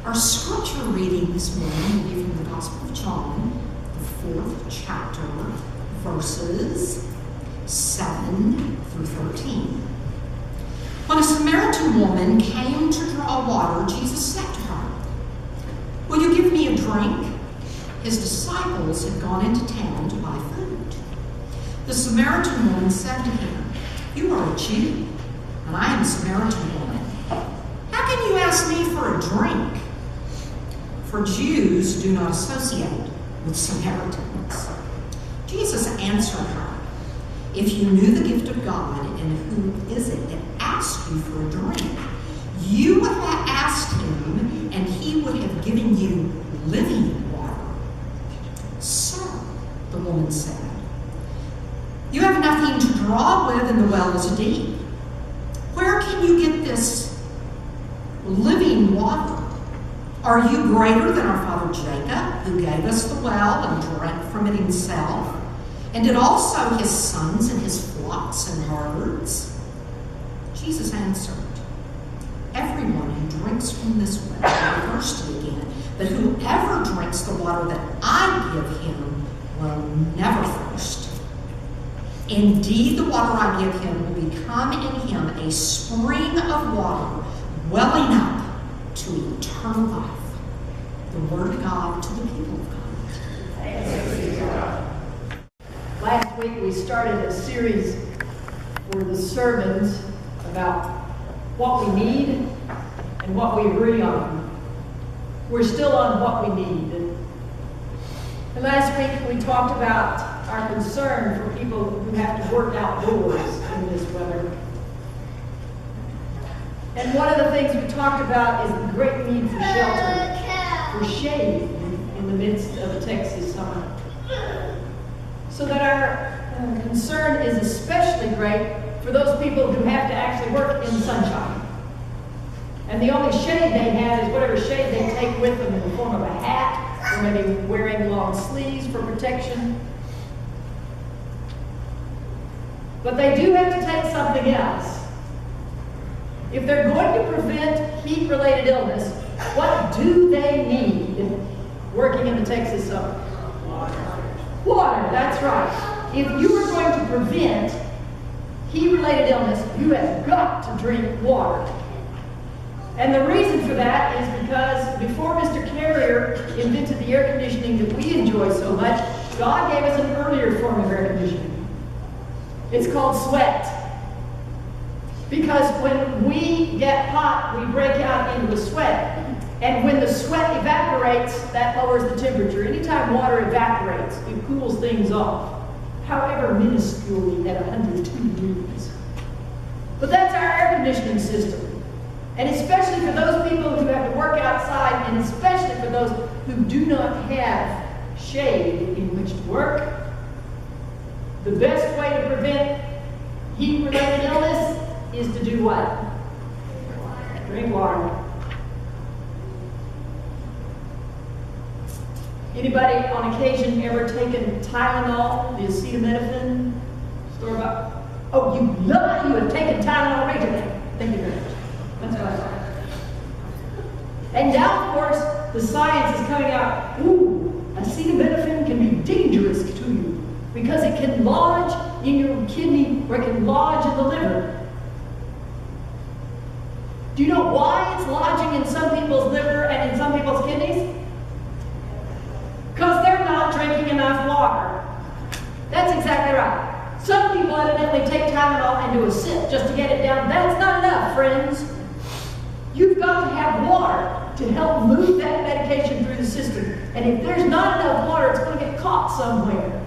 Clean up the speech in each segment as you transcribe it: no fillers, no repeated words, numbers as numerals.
Our scripture reading this morning will be from the Gospel of John, the 4th chapter, verses 7 through 13. When a Samaritan woman came to draw water, Jesus said to her, "Will you give me a drink?" His disciples had gone into town to buy food. The Samaritan woman said to him, "You are a Jew, and I am a Samaritan woman. How can you ask me for a drink?" For Jews do not associate with Samaritans. Jesus answered her, "If you knew the gift of God and who is it that asked you for a drink, you would have asked him, and he would have given you living water." "Sir," the woman said, "you have nothing to draw with, and the well is deep. Where can you get this living water? Are you greater than our father Jacob, who gave us the well and drank from it himself, and did also his sons and his flocks and herds?" Jesus answered, "Everyone who drinks from this well will be thirsty again, but whoever drinks the water that I give him will never thirst. Indeed, the water I give him will become in him a spring of water welling up to eternal life." The word of God to the people of God. Thanks be to God. Last week we started a series for the sermons about what we need and what we agree on. We're still on what we need. And last week we talked about our concern for people who have to work outdoors in this weather. And one of the things we talked about is the great need for shelter, for shade in the midst of a Texas summer. So that our concern is especially great for those people who have to actually work in sunshine. And the only shade they have is whatever shade they take with them in the form of a hat, or maybe wearing long sleeves for protection. But they do have to take something else. If they're going to prevent heat-related illness, what do they need working in the Texas summer? Water, that's right. If you are going to prevent heat-related illness, you have got to drink water. And the reason for that is because before Mr. Carrier invented the air conditioning that we enjoy so much, God gave us an earlier form of air conditioning. It's called sweat. Because when we get hot, we break out into a sweat. And when the sweat evaporates, that lowers the temperature. Anytime water evaporates, it cools things off, however minusculely at 102 degrees. But that's our air conditioning system. And especially for those people who have to work outside, and especially for those who do not have shade in which to work, the best way to prevent heat-related illness is to do what? Drink water. Anybody on occasion ever taken Tylenol, the acetaminophen, store-bought? Oh, you have taken Tylenol recently. Thank you very much. That's what I thought. And now, of course, the science is coming out. Ooh, acetaminophen can be dangerous to you because it can lodge in your kidney or it can lodge in the liver. Do you know why it's lodging in some people's liver and in some people's kidneys? Because they're not drinking enough water. That's exactly right. Some people evidently take Tylenol and do a sip just to get it down. That's not enough, friends. You've got to have water to help move that medication through the system. And if there's not enough water, it's going to get caught somewhere.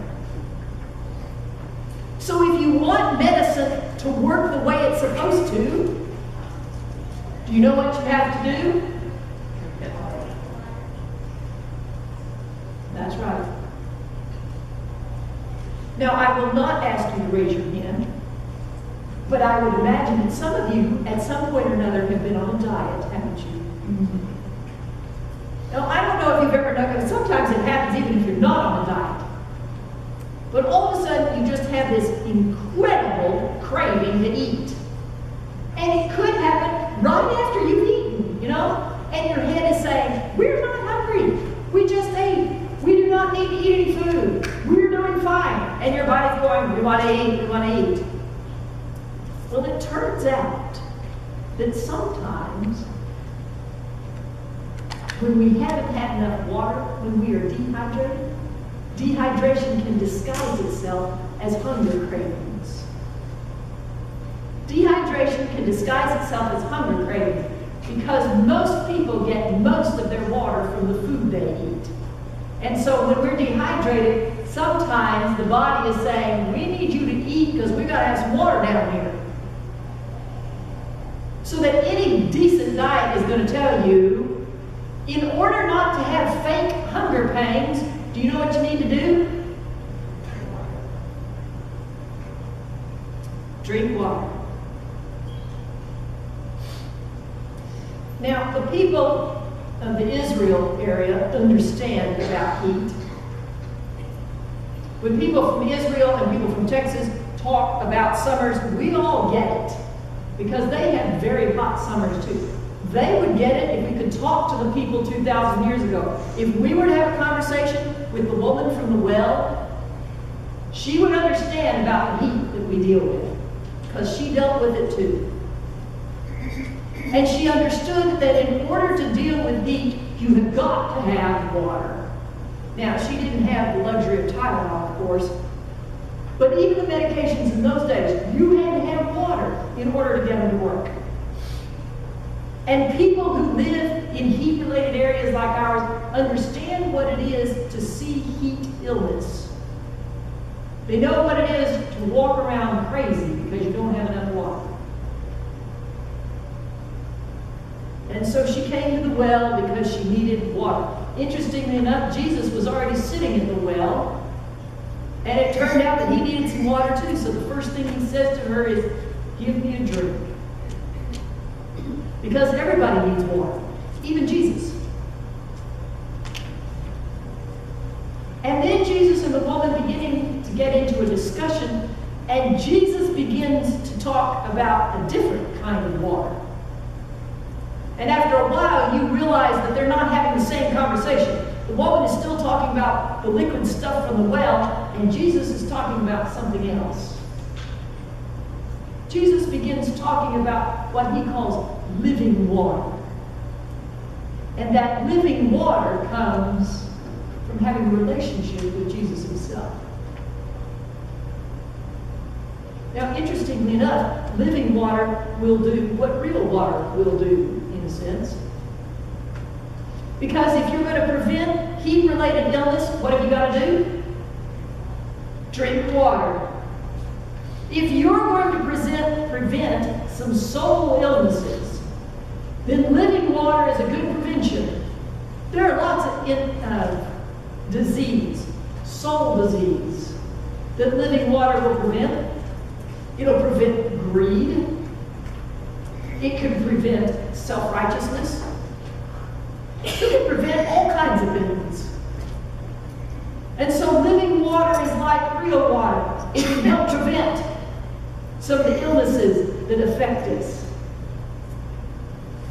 So if you want medicine to work the way it's supposed to, do you know what you have to do? That's right. Now, I will not ask you to raise your hand, but I would imagine that some of you, at some point or another, have been on a diet, haven't you? Mm-hmm. Now, I don't know if you've ever noticed, sometimes it happens even if you're not on a diet. But all of a sudden, you just have this incredible craving to eat. And it could happen right after you've eaten, you know? And your head is saying, want to eat, we want to eat. Well, it turns out that sometimes when we haven't had enough water, when we are dehydrated, dehydration can disguise itself as hunger cravings. Dehydration can disguise itself as hunger cravings because most people get most of their water from the food they eat. And so when we're dehydrated, sometimes the body is saying, we need you to eat because we've got to have some water down here. So that any decent diet is going to tell you, in order not to have fake hunger pains, do you know what you need to do? Drink water. Now, the people of the Israel area understand about heat. When people from Israel and people from Texas talk about summers, we all get it because they had very hot summers too. They would get it if we could talk to the people 2,000 years ago. If we were to have a conversation with the woman from the well, she would understand about the heat that we deal with because she dealt with it too. And she understood that in order to deal with heat, you have got to have water. Now, she didn't have the luxury of Tylenol, of course, but even the medications in those days, you had to have water in order to get them to work. And people who live in heat-related areas like ours understand what it is to see heat illness. They know what it is to walk around crazy because you don't have enough water. And so she came to the well because she needed water. Interestingly enough, Jesus was already sitting at the well, and it turned out that he needed some water too. So the first thing he says to her is, give me a drink. Because everybody needs water, even Jesus. And then Jesus and the woman beginning to get into a discussion, and Jesus begins to talk about a different kind of water. And after a while, you realize that they're not having the same conversation. The woman is still talking about the liquid stuff from the well, and Jesus is talking about something else. Jesus begins talking about what he calls living water. And that living water comes from having a relationship with Jesus himself. Now, interestingly enough, living water will do what real water will do, in a sense. Because if you're going to prevent heat-related illness, what have you got to do? Drink water. If you're going to prevent some soul illnesses, then living water is a good prevention. There are lots of disease, soul disease, that living water will prevent. It'll prevent greed. It can prevent self-righteousness. It can prevent all kinds of things. And so living water is like real water. It can help prevent some of the illnesses that affect us.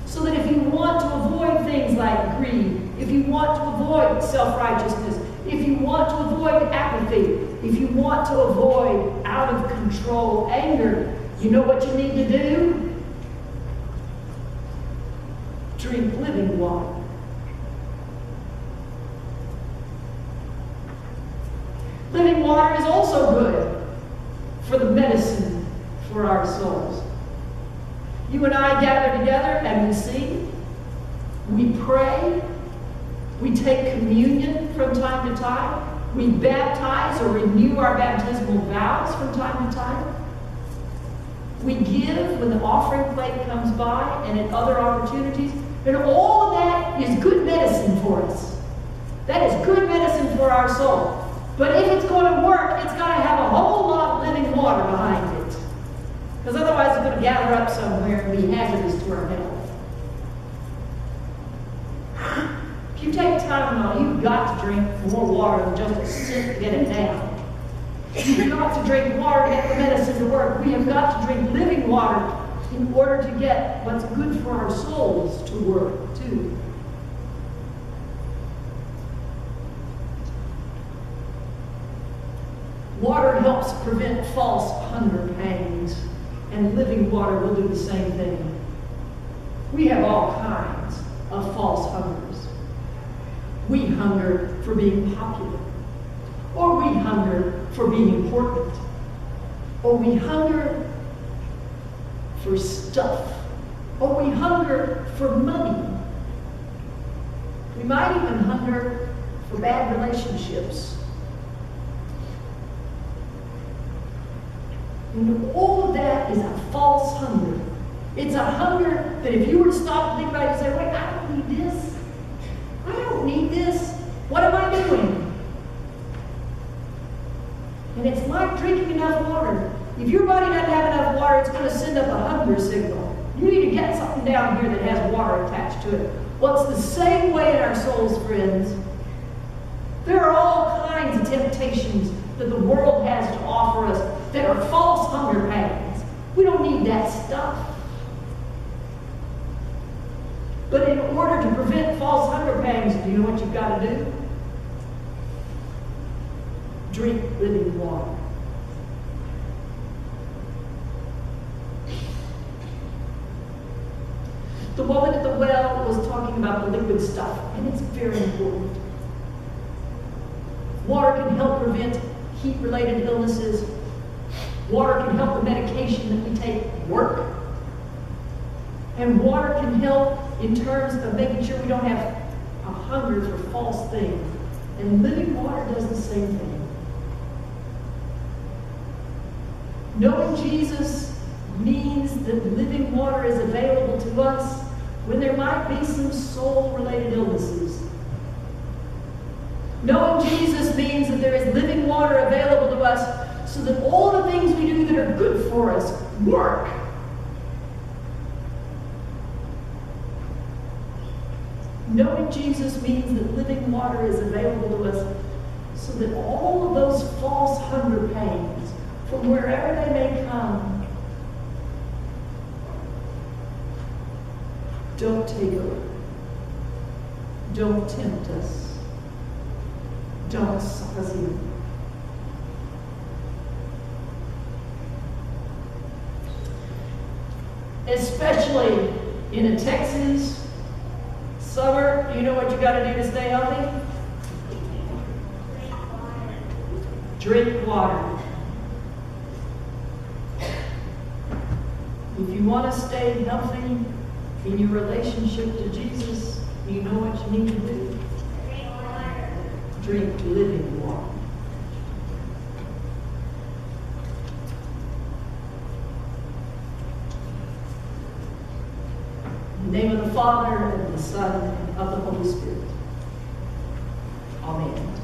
So that if you want to avoid things like greed, if you want to avoid self-righteousness, if you want to avoid apathy, if you want to avoid out of control anger, you know what you need to do? Drink living water. Living water is also good for the medicine for our souls. You and I gather together and we sing, we pray, we take communion from time to time, we baptize or renew our baptismal vows from time to time. We give when the offering plate comes by and at other opportunities. And all of that is good medicine for us. That is good medicine for our soul. But if it's going to work, it's got to have a whole lot of living water behind it. Because otherwise it's going to gather up somewhere and be hazardous to our health. If you take Tylenol, you've got to drink more water than just a sip to get it down. You've got to drink water to get the medicine to work. We have got to drink living water in order to get what's good for our souls to work too. Water helps prevent false hunger pangs, and living water will do the same thing. We have all kinds of false hungers. We hunger for being popular, or we hunger for being important, or we hunger for stuff, or we hunger for money. We might even hunger for bad relationships. And all of that is a false hunger. It's a hunger that if you were to stop and think about it and say, wait, I don't need this. I don't need this. What am I doing? And it's like drinking enough water. If your body doesn't have enough water, it's going to send up a hunger signal. You need to get something down here that has water attached to it. Well, it's the same way in our souls, friends. There are all kinds of temptations that the world has to offer us that are false hunger pangs. We don't need that stuff. But in order to prevent false hunger pangs, do you know what you've got to do? Drink living water. The woman at the well was talking about the liquid stuff, and it's very important. Water can help prevent heat-related illnesses. Water can help the medication that we take work. And water can help in terms of making sure we don't have a hunger for false things. And living water does the same thing. Knowing Jesus means that living water is available to us when there might be some soul-related illnesses. Knowing Jesus means that there is living water available to us so that all the things we do that are good for us work. Knowing Jesus means that living water is available to us so that all of those false hunger pains, from wherever they may come, don't take over. Don't tempt us. Don't suck us in. Especially in a Texas summer, you know what you got to do to stay healthy? Drink water. If you want to stay healthy in your relationship to Jesus, you know what you need to do. Drink living water. In the name of the Father, and the Son, and of the Holy Spirit. Amen.